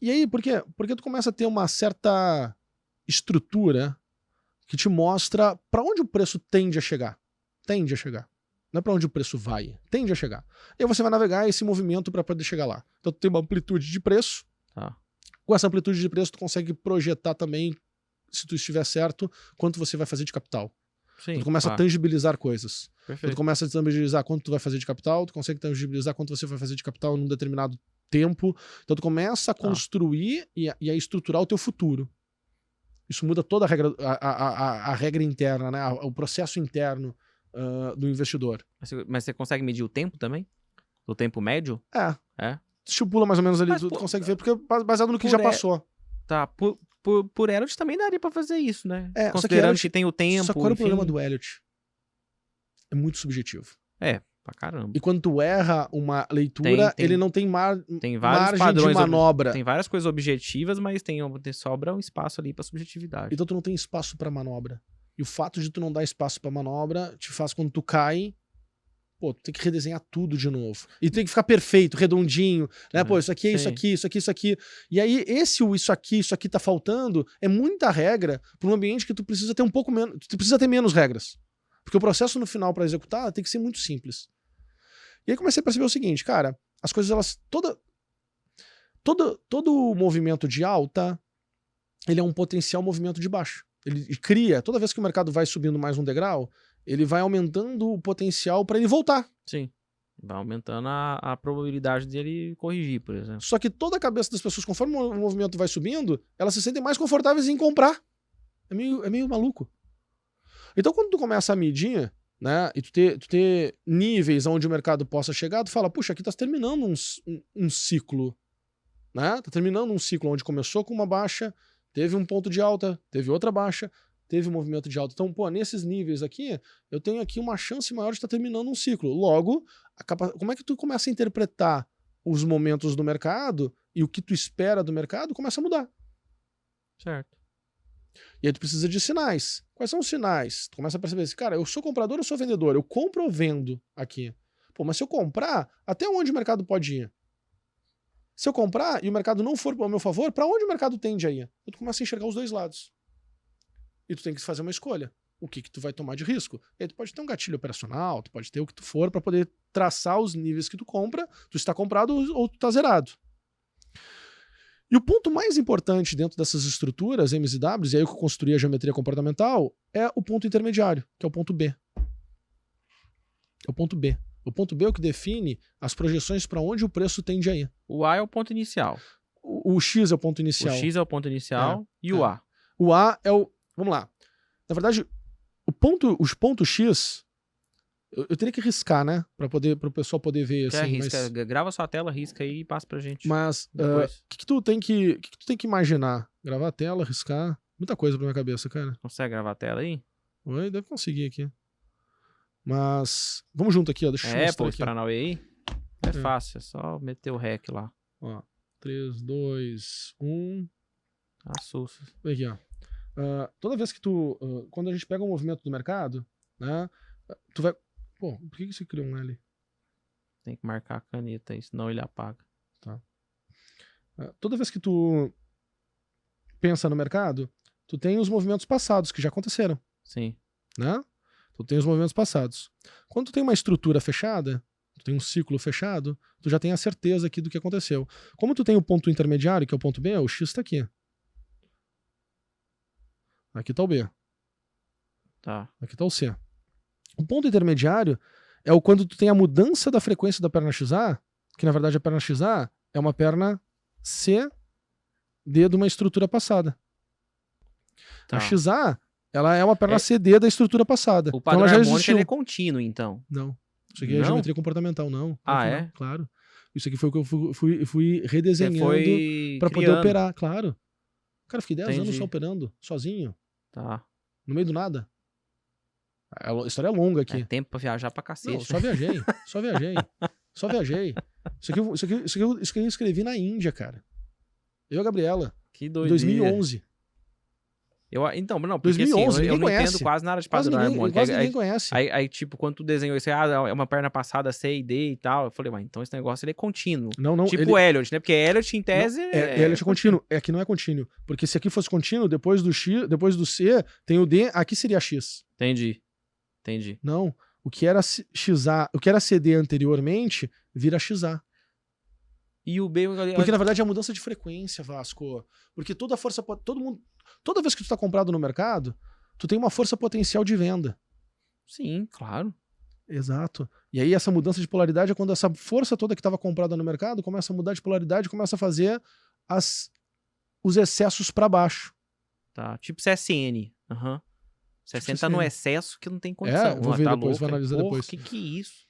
E aí, por quê? Porque tu começa a ter uma certa estrutura que te mostra para onde o preço tende a chegar. Tende a chegar. Não é para onde o preço vai, tende a chegar. E aí você vai navegar esse movimento para poder chegar lá. Então tu tem uma amplitude de preço. Tá. Com essa amplitude de preço tu consegue projetar também, se tu estiver certo, quanto você vai fazer de capital. Sim, Tu começa a tangibilizar coisas. perfeito. Tu começa a tangibilizar quanto tu vai fazer de capital, tu consegue tangibilizar quanto você vai fazer de capital num determinado tempo. Então tu começa a construir e a estruturar o teu futuro. Isso muda toda a regra, a regra interna, né? O processo interno do investidor. Mas você consegue medir o tempo também? O tempo médio? É? Estipula mais ou menos ali, Mas, tu pô, consegue ver, porque é baseado no que já passou. Tá, por Elliott também daria pra fazer isso, né? Só que Considerando Elliott, que tem o tempo, só que qual é o enfim. problema do Elliott? É muito subjetivo. Pra caramba. E quando tu erra uma leitura, Tem ele não tem Tem vários margem padrões de manobra. Tem várias coisas objetivas, mas sobra um espaço ali pra subjetividade. Então tu não tem espaço pra manobra. E o fato de tu não dar espaço pra manobra te faz, quando tu cai, pô, tu tem que redesenhar tudo de novo. E tem que ficar perfeito, redondinho, né? Pô, isso aqui é isso aqui, isso aqui, isso aqui. E aí, isso aqui tá faltando, é muita regra pra um ambiente que tu precisa ter um pouco menos, tu precisa ter menos regras. Porque o processo no final pra executar tem que ser muito simples. E aí comecei a perceber o seguinte, cara, as coisas, elas, todo movimento de alta, ele é um potencial movimento de baixo. Ele cria, toda vez que o mercado vai subindo mais um degrau, ele vai aumentando o potencial para ele voltar. Sim. Vai aumentando a probabilidade dele corrigir, por exemplo. Só que toda a cabeça das pessoas, conforme o movimento vai subindo, elas se sentem mais confortáveis em comprar. É meio maluco. Então quando tu começa a medir, né, e tu ter níveis onde o mercado possa chegar, tu fala, puxa, aqui tá terminando um ciclo, né? Tá terminando um ciclo onde começou com uma baixa, teve um ponto de alta, teve outra baixa, teve um movimento de alta. Então, pô, nesses níveis aqui, eu tenho aqui uma chance maior de estar terminando um ciclo. Logo, como é que tu começa a interpretar os momentos do mercado e o que tu espera do mercado começa a mudar. Certo. E aí tu precisa de sinais. Quais são os sinais? Tu começa a perceber assim, cara, eu sou comprador ou sou vendedor? Eu compro ou vendo aqui? Pô, mas se eu comprar, até onde o mercado pode ir? Se eu comprar e o mercado não for ao meu favor, para onde o mercado tende a ir? Tu começa a enxergar os dois lados. E tu tem que fazer uma escolha. O que tu vai tomar de risco? E aí tu pode ter um gatilho operacional, tu pode ter o que tu for para poder traçar os níveis que tu compra, tu está comprado ou tu está zerado. E o ponto mais importante dentro dessas estruturas, M's e W's, e aí que eu construí a geometria comportamental, é o ponto intermediário, que é o ponto B. É o ponto B. O ponto B é o que define as projeções para onde o preço tende a ir. O A é o ponto inicial. O X é o ponto inicial. O X é o ponto inicial e o A. O A é o... Vamos lá. Na verdade, os pontos X, eu teria que riscar, né? Para o pessoal poder ver. Quer assim, risca, grava sua tela, risca aí e passa pra gente. Mas o que tu tem que imaginar? Gravar a tela, riscar. Muita coisa pra minha cabeça, cara. Consegue gravar a tela aí? Oi, deve conseguir aqui. Mas vamos junto aqui, ó. Deixa eu mostrar Apple, aqui. Paranauê aí? É fácil, é só meter o REC lá. Ó, 3, 2, 1. Assusta. Aqui, ó. Toda vez que quando a gente pega um movimento do mercado, né? Tu vai... Pô, por que você criou um L? Tem que marcar a caneta aí, senão ele apaga. Tá. Toda vez que tu pensa no mercado, tu tem os movimentos passados que já aconteceram. Sim. Né? Tu tem os movimentos passados. Quando tu tem uma estrutura fechada, tu tem um ciclo fechado, tu já tem a certeza aqui do que aconteceu. Como tu tem o ponto intermediário, que é o ponto B, o X tá aqui. Aqui tá o B. Tá. Aqui tá o C. O ponto intermediário é o quando tu tem a mudança da frequência da perna XA, que na verdade a perna XA é uma perna CD de uma estrutura passada. Tá. A XA, ela é uma perna CD da estrutura passada. O padrão então ela já harmônico existiu. ele é contínuo, então. Não. Isso aqui é geometria comportamental, não. Ah, não, é? Claro. Isso aqui foi o que eu fui redesenhando pra poder criando. operar, claro. Cara, eu fiquei 10 anos Entendi. só operando, sozinho, Tá. no meio do nada. A história é longa aqui. É tempo pra viajar pra cacete. Não, só viajei, só viajei. Só viajei. Isso aqui eu escrevi na Índia, cara. Eu e a Gabriela. Que Em doideira. 2011. Então, não, porque 2011, assim, eu ninguém não entendo conhece. quase nada de Quase padrão ninguém, harmônico. quase ninguém conhece. Aí, tipo, quando tu desenhou isso, é uma perna passada C e D e tal. Eu falei, mas então esse negócio ele é contínuo. Não, Tipo Elliot, né? Porque Elliot, em tese... Elliot é contínuo. Aqui não é contínuo. Porque se aqui fosse contínuo, depois do X, depois do C, tem o D, aqui seria X. Entendi. Não. O que era XA, o que era CD anteriormente, vira XA. E o B... Porque, na verdade, é a mudança de frequência, Vasco. Porque toda força... Toda vez que tu tá comprado no mercado, tu tem uma força potencial de venda. Sim, claro. Exato. E aí essa mudança de polaridade é quando essa força toda que estava comprada no mercado começa a mudar de polaridade, começa a fazer os excessos para baixo. Tá. Tipo CSN. Aham. CSN tá no excesso que não tem condição. Vou ver tá depois, vou analisar depois. Que é isso?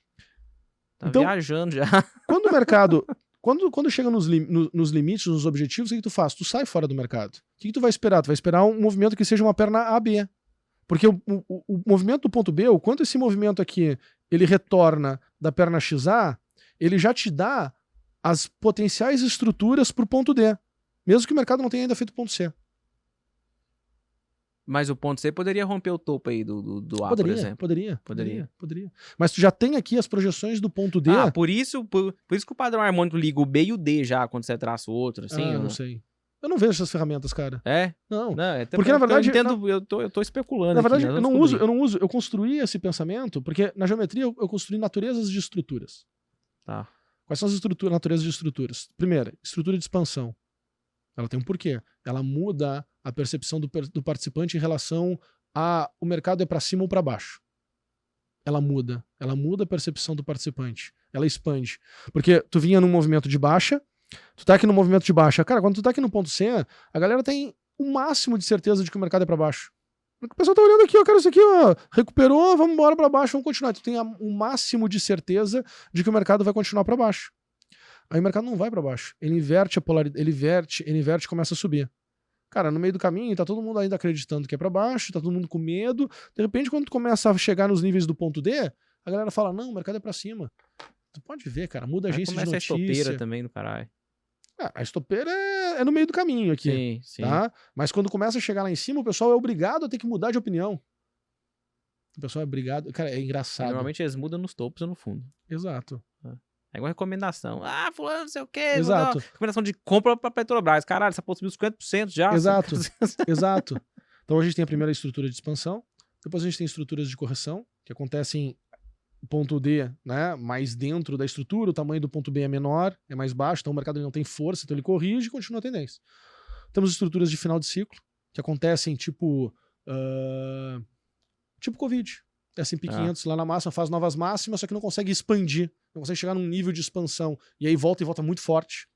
Tá então, viajando já. Quando o mercado... Quando chega nos limites, nos objetivos, o que tu faz? Tu sai fora do mercado. O que tu vai esperar? Tu vai esperar um movimento que seja uma perna AB. Porque o movimento do ponto B, o quanto esse movimento aqui ele retorna da perna XA, ele já te dá as potenciais estruturas para o ponto D. Mesmo que o mercado não tenha ainda feito o ponto C. Mas o ponto C poderia romper o topo aí do A, por exemplo. Poderia. Mas tu já tem aqui as projeções do ponto D. Por isso que o padrão harmônico liga o B e o D já, quando você traça o outro, assim. Eu não sei. Eu não vejo essas ferramentas, cara. Não. Porque na verdade... Eu tô especulando. Na verdade, aqui, eu não uso. Eu construí esse pensamento, porque na geometria eu construí naturezas de estruturas. Tá. Quais são as naturezas de estruturas? Primeira, estrutura de expansão. Ela tem um porquê. Ela muda a percepção do participante em relação a o mercado é para cima ou para baixo. Ela muda a percepção do participante. Ela expande. Porque tu vinha num movimento de baixa, tu tá aqui no movimento de baixa. Cara, quando tu tá aqui no ponto C, a galera tem o máximo de certeza de que o mercado é para baixo. O pessoal tá olhando aqui, ó, cara, isso aqui, ó, recuperou, vamos embora para baixo, vamos continuar. Tu tem o máximo de certeza de que o mercado vai continuar para baixo. Aí o mercado não vai para baixo. Ele inverte a polaridade, ele inverte e começa a subir. Cara, no meio do caminho, tá todo mundo ainda acreditando que é para baixo, tá todo mundo com medo. De repente, quando tu começa a chegar nos níveis do ponto D, a galera fala, não, o mercado é para cima. Tu pode ver, cara, muda a agência de notícia. Começa a estopeira também do caralho. A estopeira é no meio do caminho aqui. Sim. Tá? Mas quando começa a chegar lá em cima, o pessoal é obrigado a ter que mudar de opinião. O pessoal é obrigado... Cara, é engraçado. Normalmente eles mudam nos topos ou no fundo. Exato. É igual recomendação. Fulano, não sei o quê. Exato. Recomendação de compra pra Petrobras. Caralho, essa porra subiu 50% já. Exato. Exato. Então a gente tem a primeira estrutura de expansão. Depois a gente tem estruturas de correção, que acontecem ponto D, né, mais dentro da estrutura, o tamanho do ponto B é menor, é mais baixo, então o mercado não tem força, então ele corrige e continua a tendência. Temos estruturas de final de ciclo, que acontecem tipo Covid. S&P 500 lá na máxima faz novas máximas, só que não consegue expandir, não consegue chegar num nível de expansão, e aí volta muito forte.